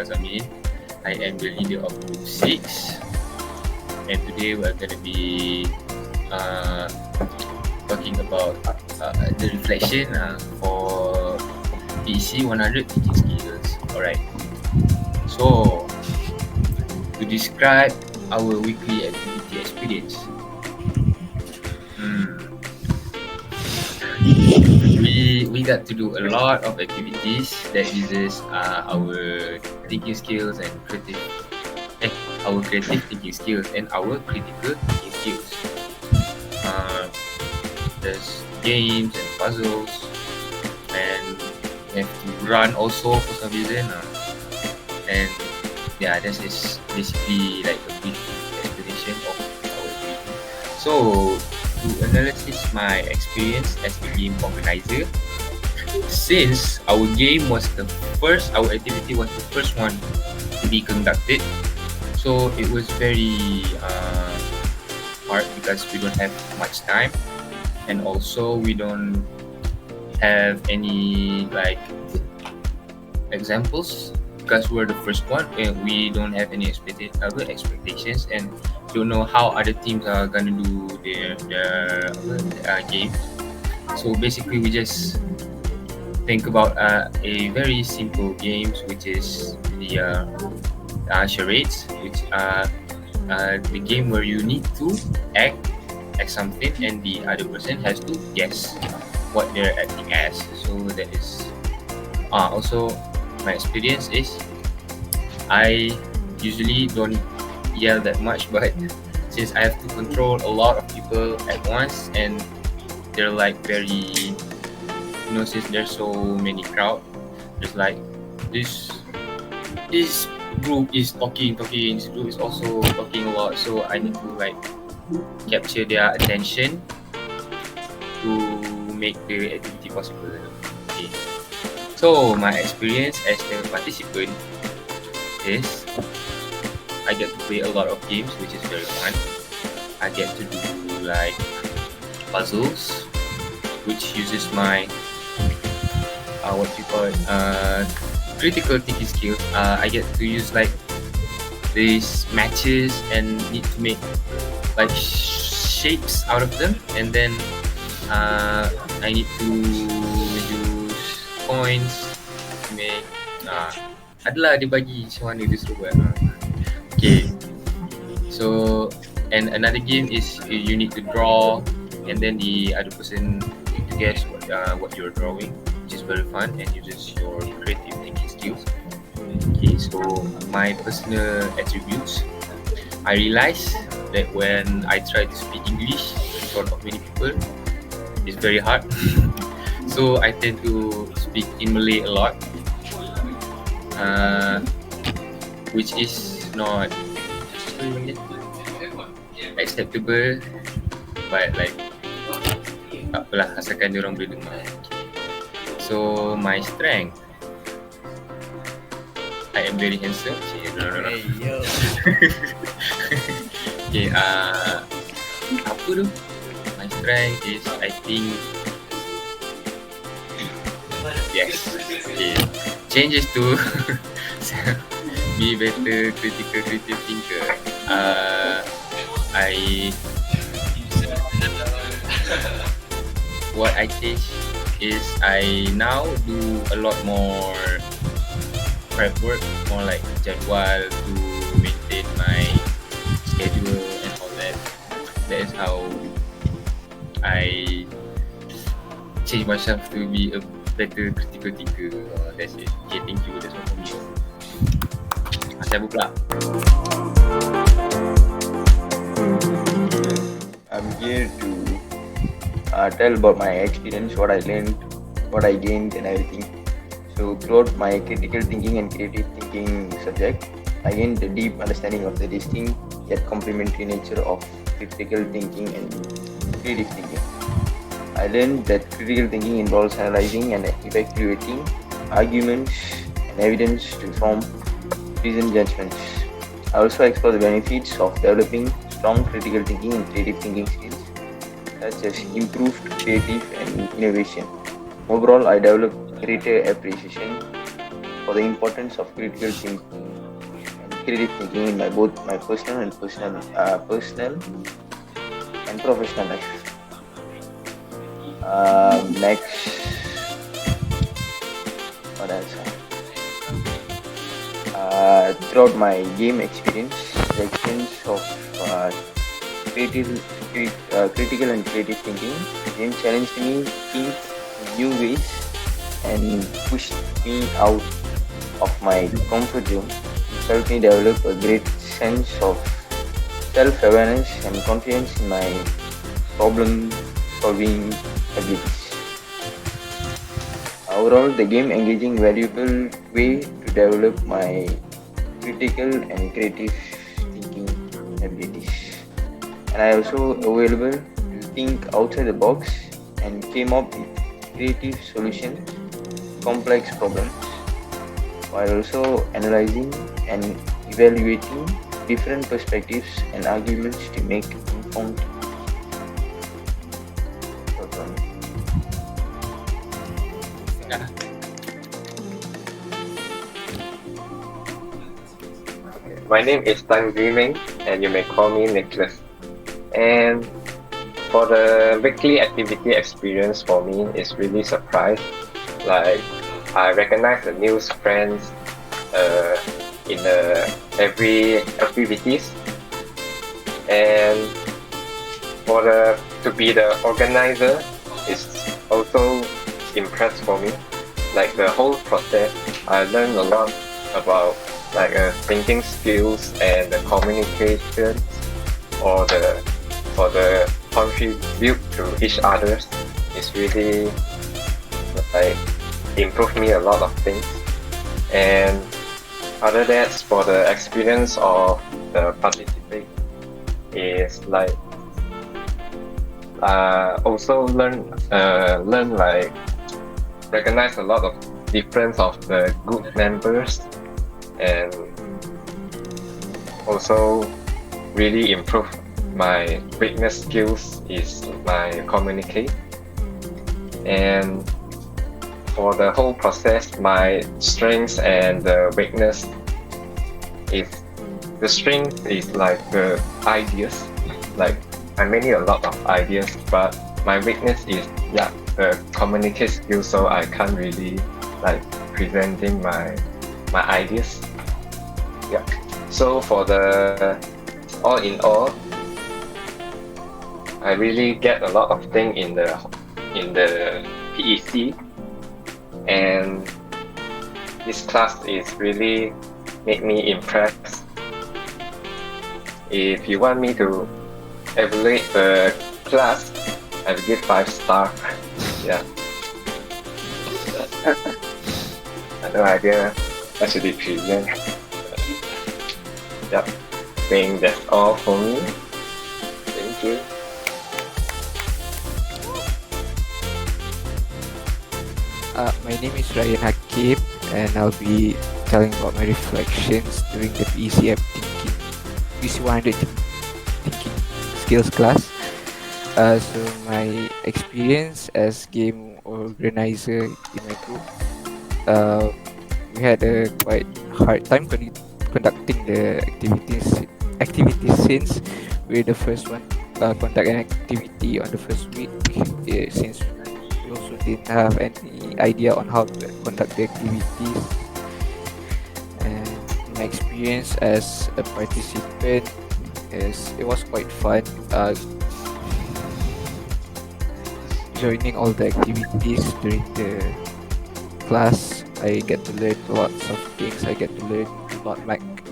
Azamin. I am the leader of Group 6, and today we're going to be talking about the reflection for PEC 100 teaching skills. Alright, so to describe our weekly activity experience, we got to do a lot of activities that uses our thinking skills and our creative thinking skills and our critical thinking skills. There's games and puzzles, and we have to run also for some reason. And yeah, this is basically like a brief explanation of our activity. So to analyze my experience as a game organizer, since our activity was the first one to be conducted, so it was very hard because we don't have much time, and also we don't have any like examples because we're the first one and we don't have any expectations and don't know how other teams are gonna do their games. So basically we just think about a very simple games, which is the charades, which are the game where you need to act as something and the other person has to guess what they're acting as. So that is also my experience is I usually don't yell that much, but since I have to control a lot of people at once and they're like very, since there's so many crowd, there's like this group is talking, this group is also talking a lot, so I need to like capture their attention to make the activity possible. Okay. So my experience as a participant is I get to play a lot of games, which is very fun. I get to do like puzzles, which uses my what you call it, critical thinking skills. I get to use like these matches and need to make like shapes out of them, and then I need to use coins to make adalah dia bagi macam mana dia suruh buat. Okay, so and another game is you need to draw and then the other person need to guess what you're drawing, which is very fun and uses your creative thinking skills. Okay, so my personal attributes, I realize that when I try to speak English in front of many people, it's very hard. So I tend to speak in Malay a lot, which is not acceptable, but like tak apalah, asalkan diorang boleh dengar. So my strength, I am very handsome. No. Hey, yo. Okay, apa tu? My strength is, I think, yes. Okay, changes to be better critical thinker. What I change is I now do a lot more prep work, more like jadwal to maintain my schedule and all that. That is how I change myself to be a better critical thinker. That's it. Okay, thank you. That's all from me. Saya pula. I'm here to tell about my experience, what I learned, what I gained, and everything. So throughout my critical thinking and creative thinking subject, I gained a deep understanding of the distinct yet complementary nature of critical thinking and creative thinking. I learned that critical thinking involves analyzing and evaluating arguments and evidence to form reasoned judgments. I also explored the benefits of developing strong critical thinking and creative thinking skills, such as improved creative and innovation. Overall, I developed greater appreciation for the importance of critical thinking and creative thinking in my both my personal and professional life. Next, what else? Throughout my game experience, the experience of creative, critical and creative thinking, the game challenged me think in new ways and pushed me out of my comfort zone. It helped me develop a great sense of self-awareness and confidence in my problem-solving abilities. Overall, the game engaging valuable way to develop my critical and creative thinking abilities. And I also available to think outside the box and came up with creative solutions to complex problems while also analyzing and evaluating different perspectives and arguments to make informed thoughts on it. Yeah. My name is Tan Dreaming, and you may call me Nicholas. And for the weekly activity experience for me is really surprise. Like I recognize the new friends in every activities, and for the to be the organizer is also impressed for me. Like the whole process, I learned a lot about like thinking skills and the communication or the contribute to each others is really like improve me a lot of things. And other that for the experience of the participate is like also learn like recognize a lot of difference of the group members, and also really improve my weakness skills is my communicate. And for the whole process, my strengths and the weakness is the strength is like the ideas, like I many a lot of ideas, but my weakness is the communicate skills, so I can't really like presenting my ideas. Yeah. So for the all in all, I really get a lot of things in the PEC, and this class is really made me impressed. If you want me to evaluate the class, I will give 5 stars. Yeah. I have no idea what should be present. Yep. I think that's all for me. Thank you. My name is Ryan Hakim, and I'll be telling about my reflections during the PEC thinking PC 100 thinking skills class. So my experience as game organizer in my group, we had a quite hard time conducting the activities since we're the first one conduct an activity on the first week, since we also didn't have any idea on how to conduct the activities. And my experience as a participant is it was quite fun. Joining all the activities during the class, I get to learn lots of things. I get to learn to not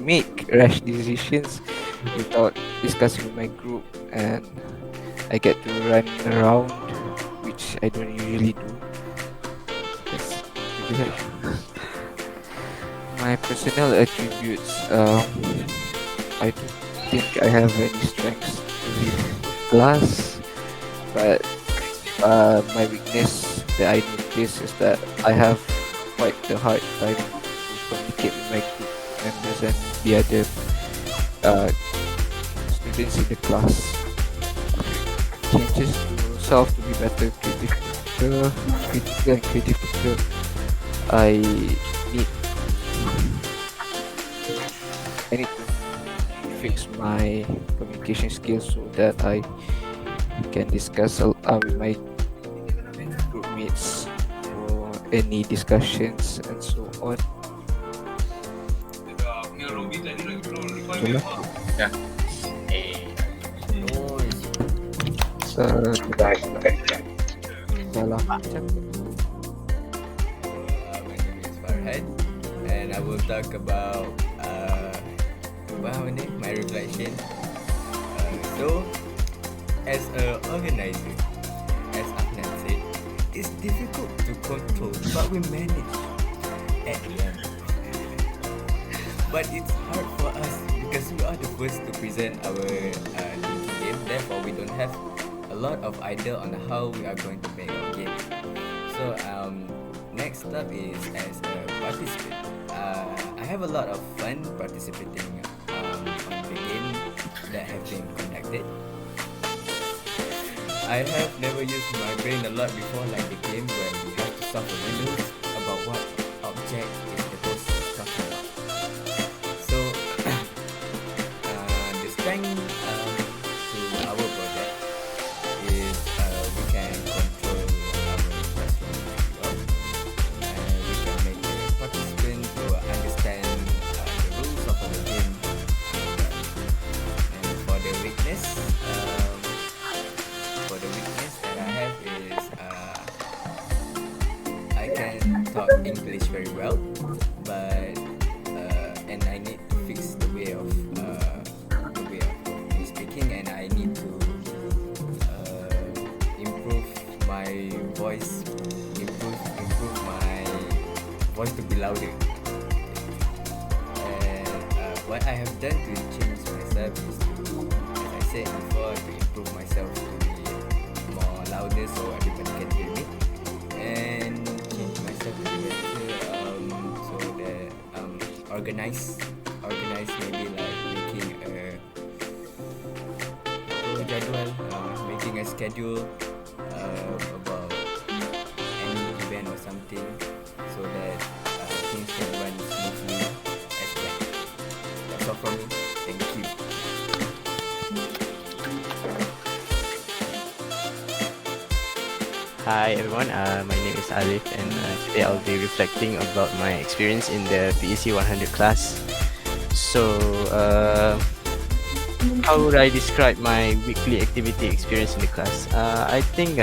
make rash decisions without discussing with my group, and I get to run around, which I don't usually do. That's pretty much. My personal attributes, I don't think I have any strengths in class, but my weakness that I notice is that I have quite a hard time to communicate with my group members and the other students in the class. Changes to self to be better critical and creative thinker. I need I need to fix my communication skills so that I can discuss with my group mates for any discussions and so on. Itulah. Yeah. Eh, Nice, nice. Salah. My name is Farhan, and I will talk about my reflection. So, as a organizer, as Ahmed said, it's difficult to control, but we manage at the end. But it's hard for us because we are the first to present our thinking game. Therefore, we don't have a lot of idea on how we are going to make our game. So next up is as a participant. I have a lot of fun participating on the game that have been conducted. I have never used my brain a lot before, like the game where we have to solve the riddles about what object is the ghost talking about. So the strength to our project is we can control our classroom pretty well, and we can make the participants to understand the rules of our game well. And for the weakness that I have is I can talk English very well, but and I need to fix the way of me speaking, and I need to improve my voice, improve my voice to be louder. And what I have done to change myself is to, as I said before, to improve myself to be more louder so everybody can hear me, and change myself to be better, so that organize maybe like making making a schedule about any event or something, so that things can run smoothly as planned. That's all from me. Thank you. Hi everyone, my name is Alif, and today I'll be reflecting about my experience in the PEC 100 class. So, how would I describe my weekly activity experience in the class? I think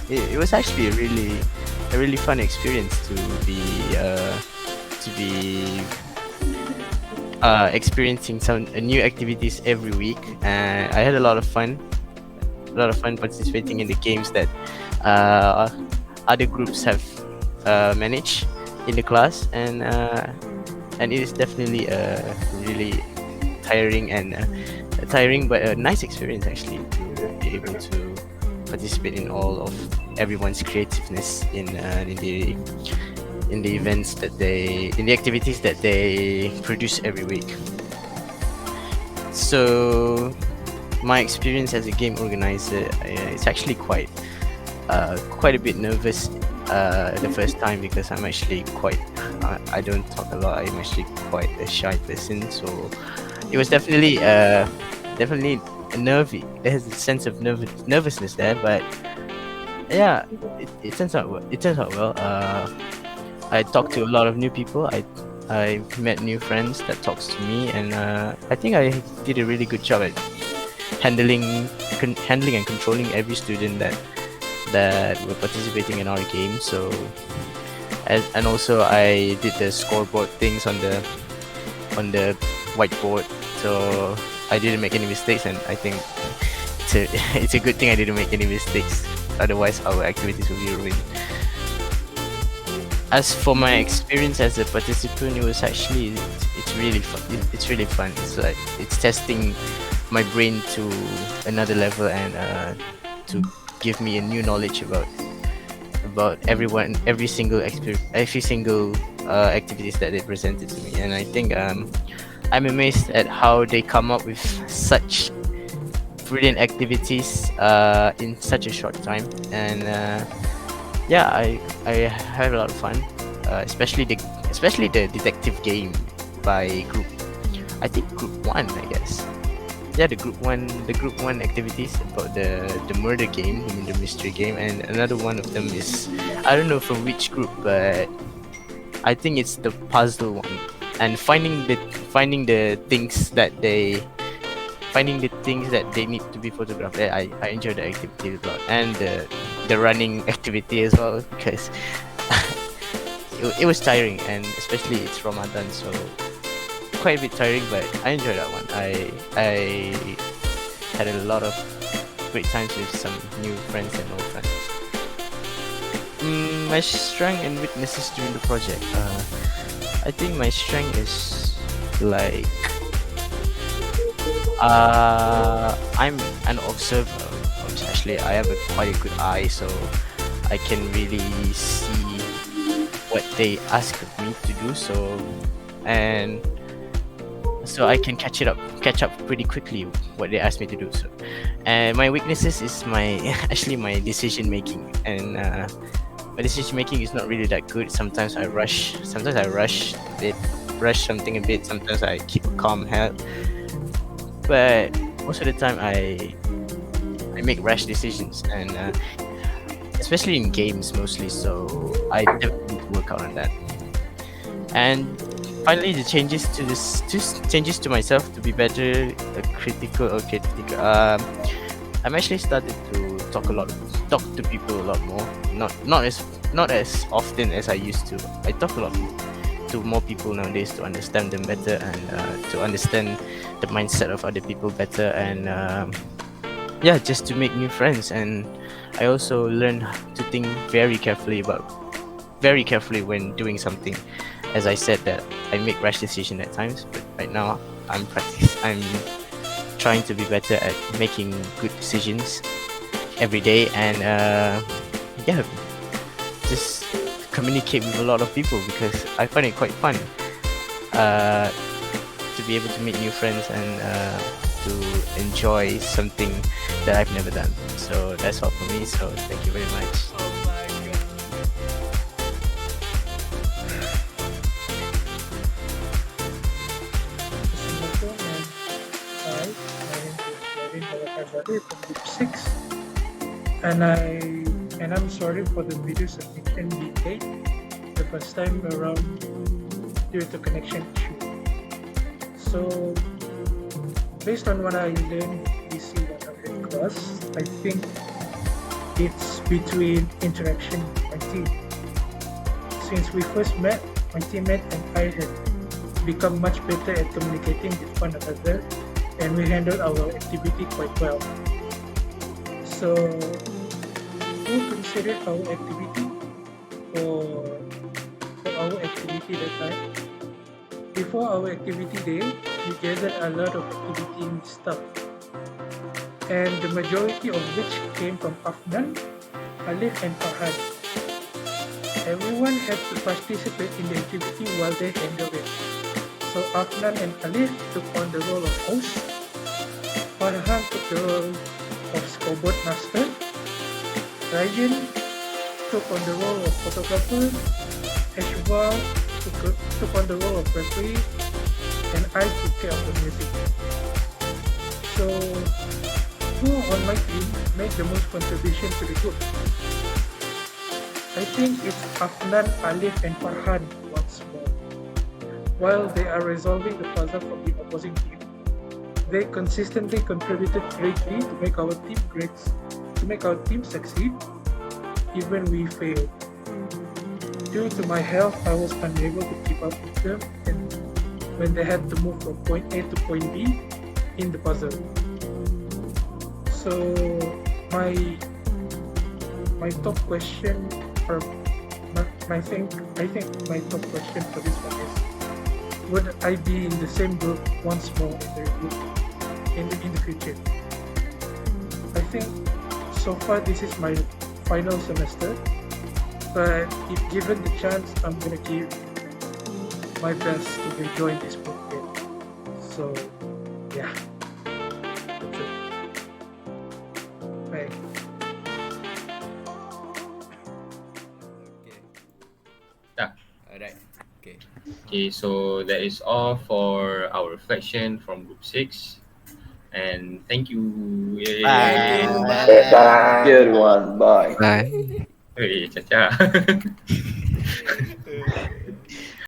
it was actually a really fun experience to be experiencing some new activities every week, and I had a lot of fun participating in the games that other groups have managed in the class, and it is definitely a really tiring but a nice experience actually to be able to participate in all of everyone's creativeness in the events in the activities that they produce every week. So my experience as a game organizer, it's actually quite a bit nervous the first time, because I'm actually I don't talk a lot. I'm actually quite a shy person, so it was definitely nervy. There's a sense of nervousness there, but yeah, it turns out well. I talked to a lot of new people. I met new friends that talks to me, and I think I did a really good job at handling and controlling every student that were participating in our game. So and also I did the scoreboard things on the whiteboard, so I didn't make any mistakes, and I think it's a good thing I didn't make any mistakes, otherwise our activities will be ruined. As for my experience as a participant, it was actually it's really fun. It's really fun. It's like it's testing my brain to another level, and to give me a new knowledge about every single activities that they presented to me. And I think I'm amazed at how they come up with such brilliant activities in such a short time. And yeah, I had a lot of fun, especially the detective game by group. I think group one, I guess. Yeah, the group one activities about the murder game, I mean the mystery game, and another one of them is, I don't know from which group, but I think it's the puzzle one, and finding the things that they finding the things that they need to be photographed. I enjoy the activity a lot, and the running activity as well, because it was tiring, and especially it's Ramadan, so quite a bit tiring, but I enjoyed that one. I had a lot of great times with some new friends and old friends. My strength and weaknesses during the project. I think my strength is like I'm an observer. Actually, I have quite a good eye, so I can really see what they ask of me to do. And so I can catch up pretty quickly what they ask me to do. So, and my weaknesses is my actually my decision making, and my decision making is not really that good. Sometimes I rush. Sometimes I rush something a bit. Sometimes I keep a calm head. But most of the time, I make rash decisions, and especially in games mostly. So I definitely need to work out on that. And finally, the changes to myself to be better, critical. I'm actually started to talk to people a lot more. Not as often as I used to. I talk a lot to more people nowadays to understand them better, and to understand the mindset of other people better, and yeah, just to make new friends. And I also learn to think very carefully when doing something. As I said that I make rash decisions at times, but right now I'm trying to be better at making good decisions every day, and yeah, just communicate with a lot of people, because I find it quite fun to be able to make new friends, and to enjoy something that I've never done. So that's all for me. So thank you very much. Oh my god. Assalamualaikum, and hi, my name is Marvin Balakazade from Group 6, and I'm sorry for the video submission being late the first time around due to connection issue. So based on what I learned in PC 100 class, I think it's between interaction with my team. Since we first met, my teammate and I had become much better at communicating with one another, and we handled our activity quite well. So, who considered our activity for our activity that time? Before our activity day, we gathered a lot of activity stuff, and the majority of which came from Afnan, Alif, and Farhan. Everyone had to participate in the activity while they handled it. So Afnan and Alif took on the role of host, Farhan took the role of scoreboard master, Ryan took on the role of photographer, Ashwal took on the role of referee, and I took care of the music. So, who on my team made the most contribution to the group? I think it's Afnan, Alif, and Farhan once more. While they are resolving the puzzle for the opposing team, they consistently contributed greatly to make our team succeed, even we failed. Due to my health, I was unable to keep up with them, and when they had to move from point A to point B in the puzzle. So my top question, or I think my top question for this one is: would I be in the same group once more in the future? I think so far this is my final semester, but if given the chance, I'm gonna give my best to rejoin this program. So yeah, that's it. Bye. Okay. Yeah. Alright. Okay. Okay, so that is all for our reflection from Group 6. And thank you. Thank you. Bye. Ta-da! Okay, Bye. everyone. Bye. Bye. Hey, Caca.